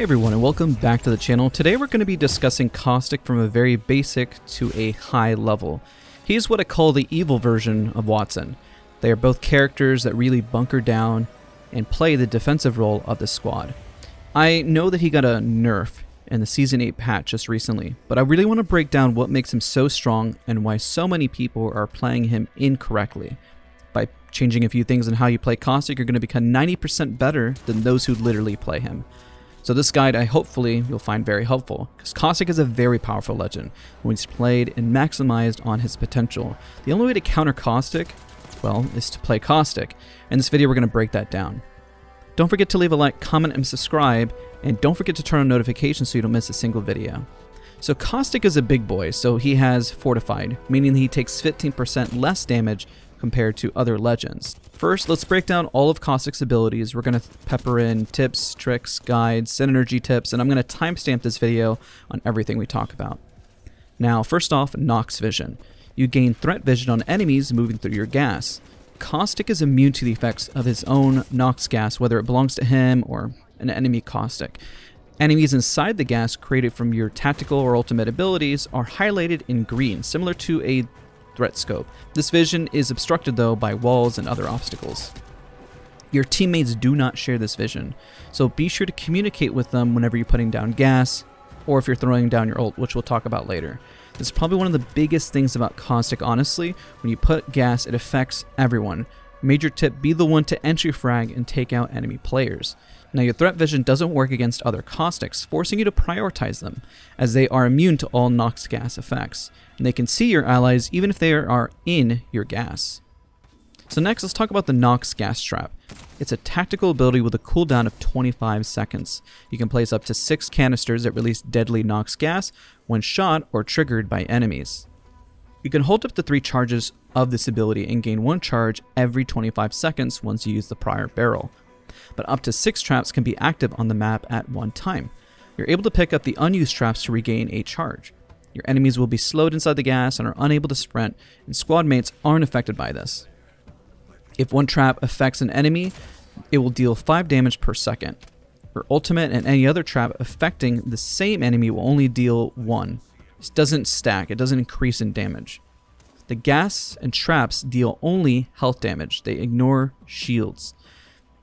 Hey everyone, and welcome back to the channel. Today we're going to be discussing Caustic from a very basic to a high level. He's what I call the evil version of Wattson. They are both characters that really bunker down and play the defensive role of the squad. I know that he got a nerf in the Season 8 patch just recently, but I really want to break down what makes him so strong and why so many people are playing him incorrectly. By changing a few things in how you play Caustic, you're going to become 90% better than those who literally play him. So this guide hopefully you'll find very helpful, because Caustic is a very powerful legend when he's played and maximized on his potential. The only way to counter Caustic, well, is to play Caustic. In this video we're going to break that down. Don't forget to leave a like, comment, and subscribe, and don't forget to turn on notifications so you don't miss a single video. So Caustic is a big boy, so he has Fortified, meaning he takes 15% less damage compared to other legends. First, let's break down all of Caustic's abilities. We're going to pepper in tips, tricks, guides, synergy tips, and I'm going to timestamp this video on everything we talk about. Now, first off, Nox Vision. You gain threat vision on enemies moving through your gas. Caustic is immune to the effects of his own Nox gas, whether it belongs to him or an enemy Caustic. Enemies inside the gas created from your tactical or ultimate abilities are highlighted in green, similar to a threat scope. This vision is obstructed though by walls and other obstacles. Your teammates do not share this vision, so be sure to communicate with them whenever you're putting down gas or if you're throwing down your ult, which we'll talk about later. This is probably one of the biggest things about Caustic, honestly. When you put gas, it affects everyone. Major tip, be the one to entry frag and take out enemy players. Now your threat vision doesn't work against other Caustics, forcing you to prioritize them, as they are immune to all Nox gas effects, and they can see your allies even if they are in your gas. So next, let's talk about the Nox gas trap. It's a tactical ability with a cooldown of 25 seconds. You can place up to 6 canisters that release deadly Nox gas when shot or triggered by enemies. You can hold up to 3 charges of this ability and gain 1 charge every 25 seconds once you use the prior barrel. But up to 6 traps can be active on the map at one time. You're able to pick up the unused traps to regain a charge. Your enemies will be slowed inside the gas and are unable to sprint, and squad mates aren't affected by this. If one trap affects an enemy, it will deal 5 damage per second. Your ultimate and any other trap affecting the same enemy will only deal 1. This doesn't stack, it doesn't increase in damage. The gas and traps deal only health damage, they ignore shields.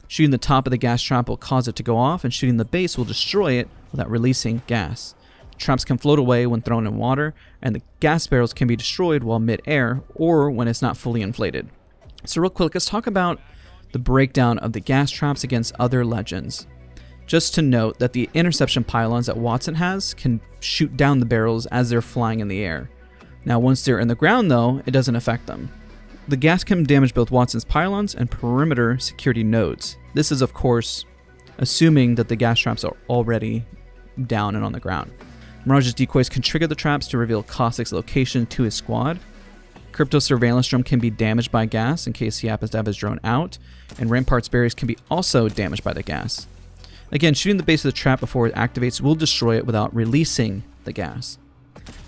Shooting the top of the gas trap will cause it to go off, and shooting the base will destroy it without releasing gas. Traps can float away when thrown in water, and the gas barrels can be destroyed while mid-air or when it's not fully inflated. So real quick, let's talk about the breakdown of the gas traps against other legends. Just to note that the interception pylons that Wattson has can shoot down the barrels as they're flying in the air. Now once they're in the ground though, it doesn't affect them. The gas can damage both Wattson's pylons and perimeter security nodes. This is of course assuming that the gas traps are already down and on the ground. Mirage's decoys can trigger the traps to reveal Caustic's location to his squad. Crypto surveillance drone can be damaged by gas in case he happens to have his drone out, and Rampart's berries can be also damaged by the gas. Again, shooting the base of the trap before it activates will destroy it without releasing the gas.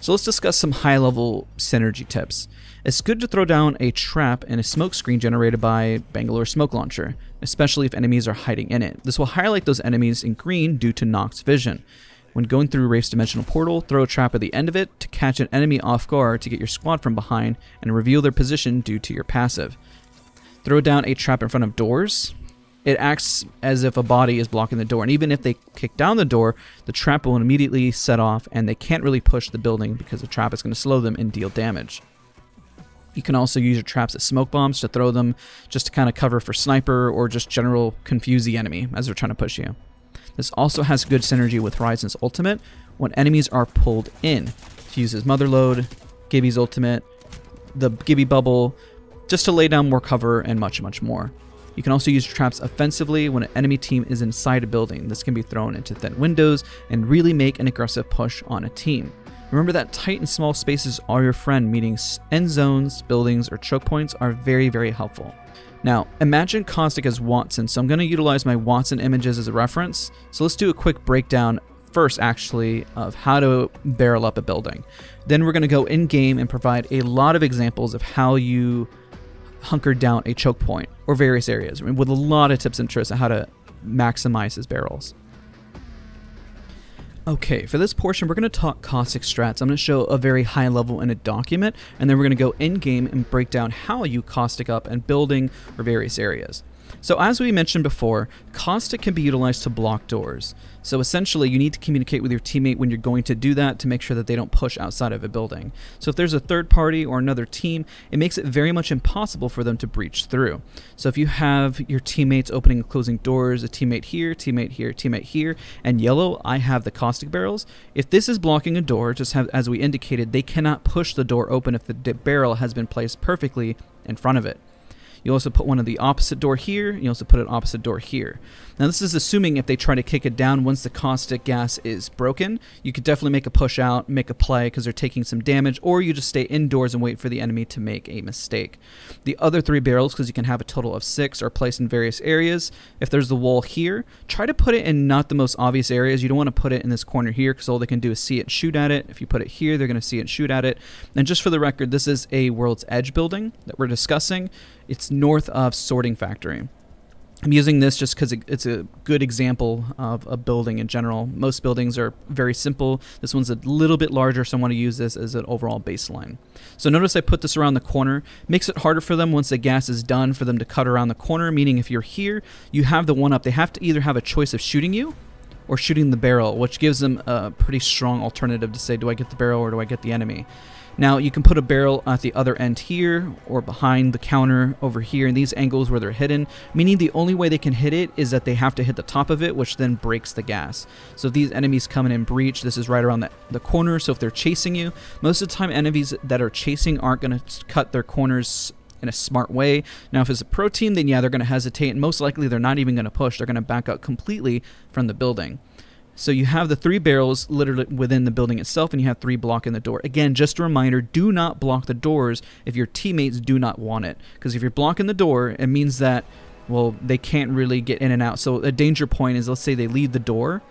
So let's discuss some high-level synergy tips. It's good to throw down a trap in a smoke screen generated by Bangalore Smoke Launcher, especially if enemies are hiding in it. This will highlight those enemies in green due to Nox Vision. When going through Wraith's Dimensional Portal, throw a trap at the end of it to catch an enemy off guard to get your squad from behind and reveal their position due to your passive. Throw down a trap in front of doors. It acts as if a body is blocking the door, and even if they kick down the door, the trap will immediately set off and they can't really push the building because the trap is going to slow them and deal damage. You can also use your traps as smoke bombs to throw them just to kind of cover for sniper or just general confuse the enemy as they're trying to push you. This also has good synergy with Horizon's ultimate when enemies are pulled in. To use his Motherload, Gibby's ultimate, the Gibby bubble, just to lay down more cover and much more. You can also use traps offensively when an enemy team is inside a building. This can be thrown into thin windows and really make an aggressive push on a team. Remember that tight and small spaces are your friend, meaning end zones, buildings, or choke points are very helpful. Now, imagine Caustic as Wattson, so I'm going to utilize my Wattson images as a reference. So let's do a quick breakdown first, actually, of how to barrel up a building. Then we're going to go in-game and provide a lot of examples of how you hunker down a choke point or various areas, with a lot of tips and tricks on how to maximize his barrels. Okay, for this portion, we're going to talk caustic strats. I'm going to show a very high level in a document, and then we're going to go in-game and break down how you caustic up and building or various areas. So as we mentioned before, caustic can be utilized to block doors. So essentially, you need to communicate with your teammate when you're going to do that to make sure that they don't push outside of a building. So if there's a third party or another team, it makes it very much impossible for them to breach through. So if you have your teammates opening and closing doors, a teammate here, teammate here, and yellow, I have the caustic barrels. If this is blocking a door, just as we indicated, they cannot push the door open if the barrel has been placed perfectly in front of it. You also put one of the opposite door here. You also put an opposite door here. Now this is assuming if they try to kick it down once the caustic gas is broken. You could definitely make a push out, make a play because they're taking some damage, or you just stay indoors and wait for the enemy to make a mistake. The other 3 barrels, because you can have a total of 6, are placed in various areas. If there's the wall here, try to put it in not the most obvious areas. You don't want to put it in this corner here because all they can do is see it and shoot at it. If you put it here, they're going to see it and shoot at it. And just for the record, this is a World's Edge building that we're discussing. It's north of Sorting Factory. I'm using this just because it's a good example of a building in general. Most buildings are very simple. This one's a little bit larger, so I want to use this as an overall baseline. So notice I put this around the corner. Makes it harder for them once the gas is done for them to cut around the corner, meaning if you're here, you have the one up. They have to either have a choice of shooting you or shooting the barrel, which gives them a pretty strong alternative to say, do I get the barrel or do I get the enemy? Now you can put a barrel at the other end here or behind the counter over here in these angles where they're hidden, meaning the only way they can hit it is that they have to hit the top of it, which then breaks the gas. So if these enemies come in and breach, this is right around the corner, so if they're chasing you, most of the time enemies that are chasing aren't going to cut their corners in a smart way. Now if it's a pro team, then yeah, they're going to hesitate, and most likely they're not even going to push. They're going to back up completely from the building. So you have the 3 barrels literally within the building itself, and you have 3 blocking the door. Again, just a reminder, do not block the doors if your teammates do not want it. Because if you're blocking the door, it means that, well, they can't really get in and out. So a danger point is, let's say they leave the door,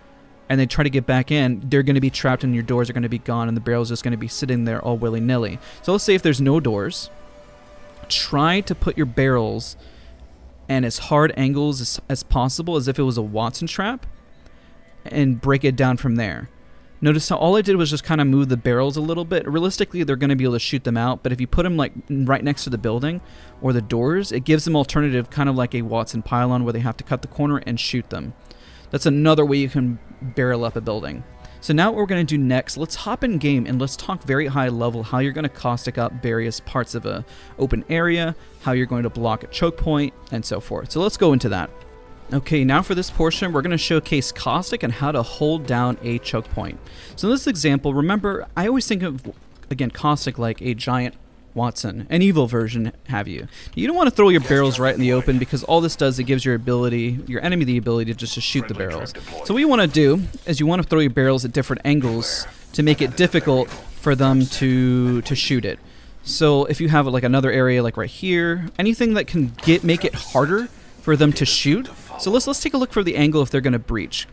and they try to get back in, they're going to be trapped and your doors are going to be gone, and the barrel's just going to be sitting there all willy-nilly. So let's say if there's no doors, try to put your barrels in as hard angles as possible, as if it was a Wattson trap, and break it down from there. Notice how all I did was just kind of move the barrels a little bit. Realistically, they're going to be able to shoot them out, but if you put them like right next to the building or the doors, it gives them alternative, kind of like a Wattson pylon where they have to cut the corner and shoot them. That's another way you can barrel up a building. So now what we're going to do next, let's hop in game and let's talk very high level how you're going to caustic up various parts of a open area, how you're going to block a choke point, and so forth. So let's go into that. Okay, now for this portion, we're going to showcase caustic and how to hold down a choke point. So in this example, remember, I always think of, again, caustic like a giant Wattson, an evil version have you. You don't want to throw your barrels right in the open because all this does, it gives your enemy the ability to just shoot the barrels. So what you want to do is you want to throw your barrels at different angles to make it difficult for them to shoot it. So if you have like another area like right here, anything that can make it harder for them to shoot. So let's take a look for the angle if they're going to breach.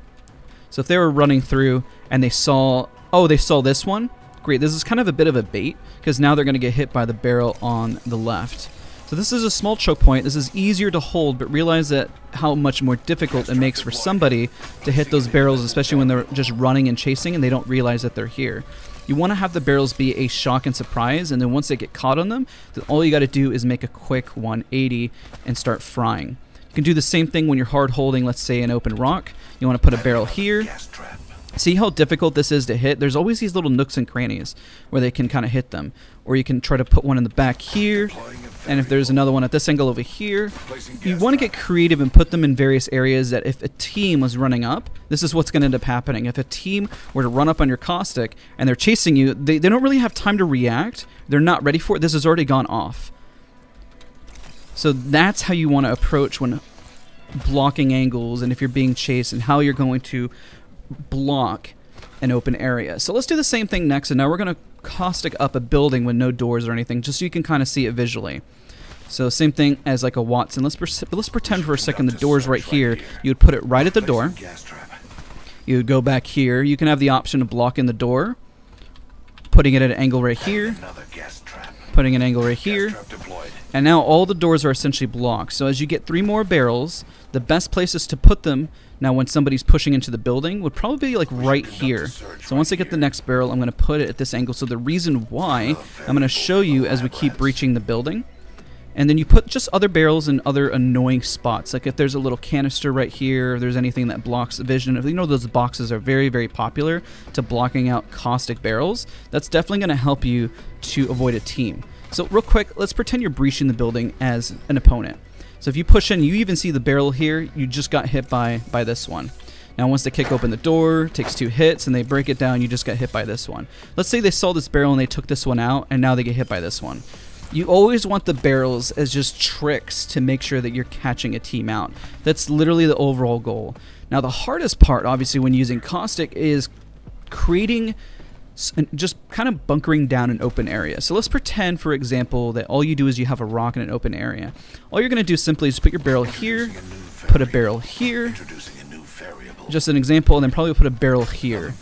So if they were running through and they saw this one, great. This is kind of a bit of a bait because now they're going to get hit by the barrel on the left. So this is a small choke point. This is easier to hold, but realize that how much more difficult it makes for somebody to hit those barrels, especially when they're just running and chasing and they don't realize that they're here. You want to have the barrels be a shock and surprise, and then once they get caught on them, then all you got to do is make a quick 180 and start frying. You can do the same thing when you're hard holding, let's say, an open rock. You want to put a barrel here. See how difficult this is to hit? There's always these little nooks and crannies where they can kind of hit them. Or you can try to put one in the back here, and if there's another one at this angle over here, you want to get creative and put them in various areas that if a team was running up, this is what's going to end up happening. If a team were to run up on your caustic and they're chasing you, they don't really have time to react. They're not ready for it. This has already gone off. So that's how you want to approach when blocking angles and if you're being chased and how you're going to block an open area. So let's do the same thing next, and now we're going to caustic up a building with no doors or anything, just so you can kind of see it visually. So same thing as like a Wattson. Let's pretend for a second the door's right here. You would put it right at the door. You would go back here. You can have the option of blocking the door, putting it at an angle right here, putting an angle right here, and now all the doors are essentially blocked. So as you get 3 more barrels, the best places to put them Now when somebody's pushing into the building would probably be like right here. So once I get the next barrel, I'm going to put it at this angle. So the reason why, I'm going to show you as we keep breaching the building. And then you put just other barrels in other annoying spots. Like if there's a little canister right here, if there's anything that blocks the vision. If you know those boxes are very, very popular to blocking out caustic barrels, that's definitely going to help you to avoid a team. So real quick, let's pretend you're breaching the building as an opponent. So if you push in, you even see the barrel here, you just got hit by this one. Now once they kick open the door, takes 2 hits, and they break it down, you just got hit by this one. Let's say they saw this barrel and they took this one out, and now they get hit by this one. You always want the barrels as just tricks to make sure that you're catching a team out. That's literally the overall goal. Now the hardest part, obviously, when using caustic is creating just kind of bunkering down an open area. So let's pretend, for example, that all you do is you have a rock in an open area. All you're going to do simply is put your barrel here, put a barrel here, just an example, and then probably put a barrel here.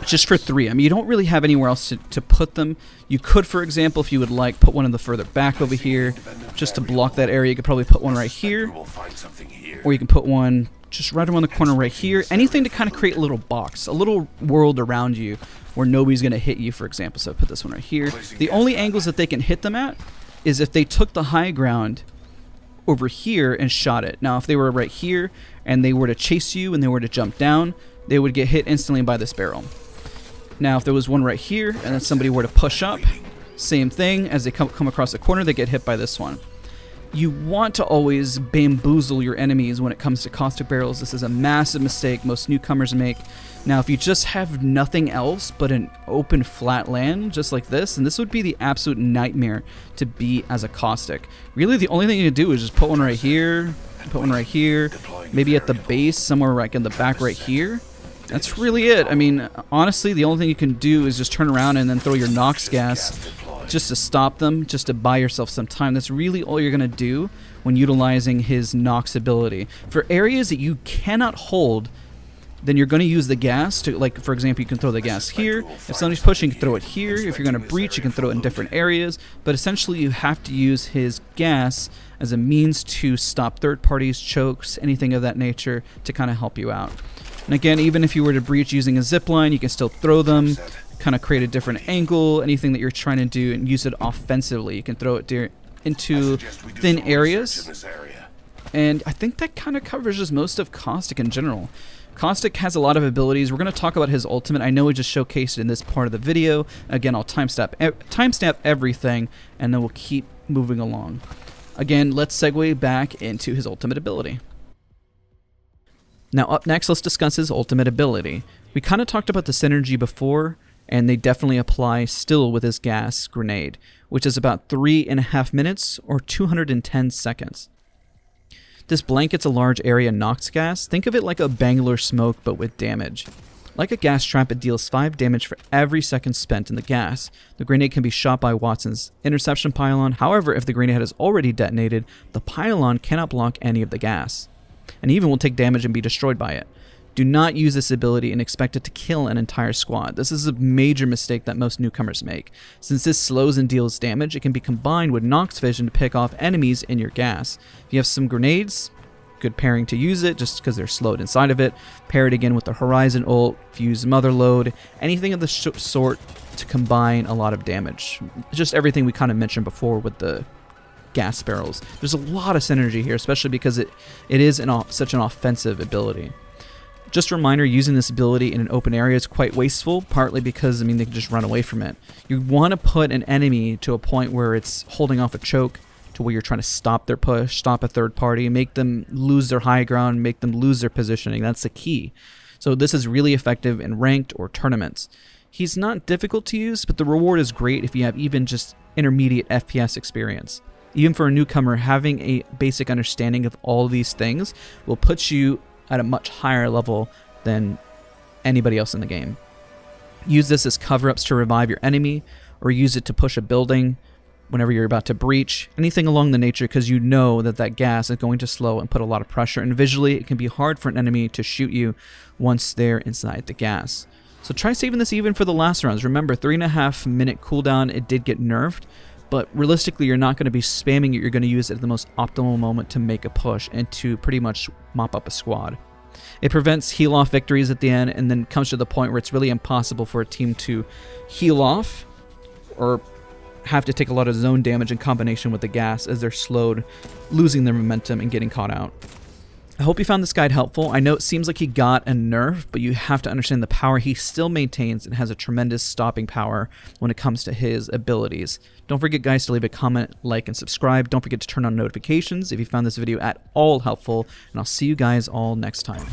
Just for 3. I mean, you don't really have anywhere else to put them. You could, for example, if you would like, put one in the further back over here, just to block that area. You could probably put one right here, or you can put one just right around the corner right here. Anything to kind of create a little box, a little world around you where nobody's going to hit you, for example. So put this one right here. The only angles that they can hit them at is if they took the high ground over here and shot it. Now, if they were right here and they were to chase you and they were to jump down, they would get hit instantly by this barrel. Now, if there was one right here and then somebody were to push up, same thing. As they come across the corner, they get hit by this one. You want to always bamboozle your enemies when it comes to caustic barrels. This is a massive mistake most newcomers make. Now, if you just have nothing else but an open flat land just like this, and this would be the absolute nightmare to be as a caustic. Really, the only thing you can do is just put one right here, put one right here, maybe at the base, somewhere like in the back right here. That's really it. I mean, honestly, the only thing you can do is just turn around and then throw your Nox gas just to stop them, just to buy yourself some time. That's really all you're going to do when utilizing his Nox ability. For areas that you cannot hold, then you're going to use the gas to, like, for example, you can throw the gas here. If somebody's pushing, you can throw it here. If you're going to breach, you can throw it in different areas. But essentially, you have to use his gas as a means to stop third parties, chokes, anything of that nature to kind of help you out. And again, even if you were to breach using a zip line, you can still throw them, kind of create a different angle, anything that you're trying to do, and use it offensively. You can throw it into thin areas. And I think that kind of covers just most of Caustic in general. Caustic has a lot of abilities. We're going to talk about his ultimate. I know we just showcased it in this part of the video. Again, I'll timestamp everything, and then we'll keep moving along. Again, let's segue back into his ultimate ability. Now up next, let's discuss his ultimate ability. We kind of talked about the synergy before, and they definitely apply still with his gas grenade, which is about 3.5 minutes or 210 seconds. This blankets a large area Nox gas. Think of it like a Bangalore smoke, but with damage. Like a gas trap, it deals 5 damage for every second spent in the gas. The grenade can be shot by Wattson's interception pylon. However, if the grenade has already detonated, the pylon cannot block any of the gas, and even will take damage and be destroyed by it. Do not use this ability and expect it to kill an entire squad. This is a major mistake that most newcomers make. Since this slows and deals damage, it can be combined with Nox Vision to pick off enemies in your gas. If you have some grenades, good pairing to use it just because they're slowed inside of it. Pair it again with the Horizon ult, if you use Mother Load, anything of the sort to combine a lot of damage. Just everything we kind of mentioned before with the gas barrels. There's a lot of synergy here, especially because it is such an offensive ability. Just a reminder, using this ability in an open area is quite wasteful, partly because, I mean, they can just run away from it. You want to put an enemy to a point where it's holding off a choke, to where you're trying to stop their push, stop a third party, make them lose their high ground, make them lose their positioning. That's the key. So this is really effective in ranked or tournaments. He's not difficult to use, but the reward is great if you have even just intermediate FPS experience. Even for a newcomer, having a basic understanding of all these things will put you at a much higher level than anybody else in the game. Use this as cover-ups to revive your enemy, or use it to push a building whenever you're about to breach, anything along the nature, because you know that that gas is going to slow and put a lot of pressure, and visually it can be hard for an enemy to shoot you once they're inside the gas. So try saving this even for the last rounds. Remember, 3.5 minute cooldown, it did get nerfed, but realistically you're not going to be spamming it. You're going to use it at the most optimal moment to make a push and to pretty much mop up a squad. It prevents heal-off victories at the end, and then comes to the point where it's really impossible for a team to heal off or have to take a lot of zone damage in combination with the gas as they're slowed, losing their momentum and getting caught out. I hope you found this guide helpful. I know it seems like he got a nerf, but you have to understand the power he still maintains and has a tremendous stopping power when it comes to his abilities. Don't forget, guys, to leave a comment, like, and subscribe. Don't forget to turn on notifications if you found this video at all helpful, and I'll see you guys all next time.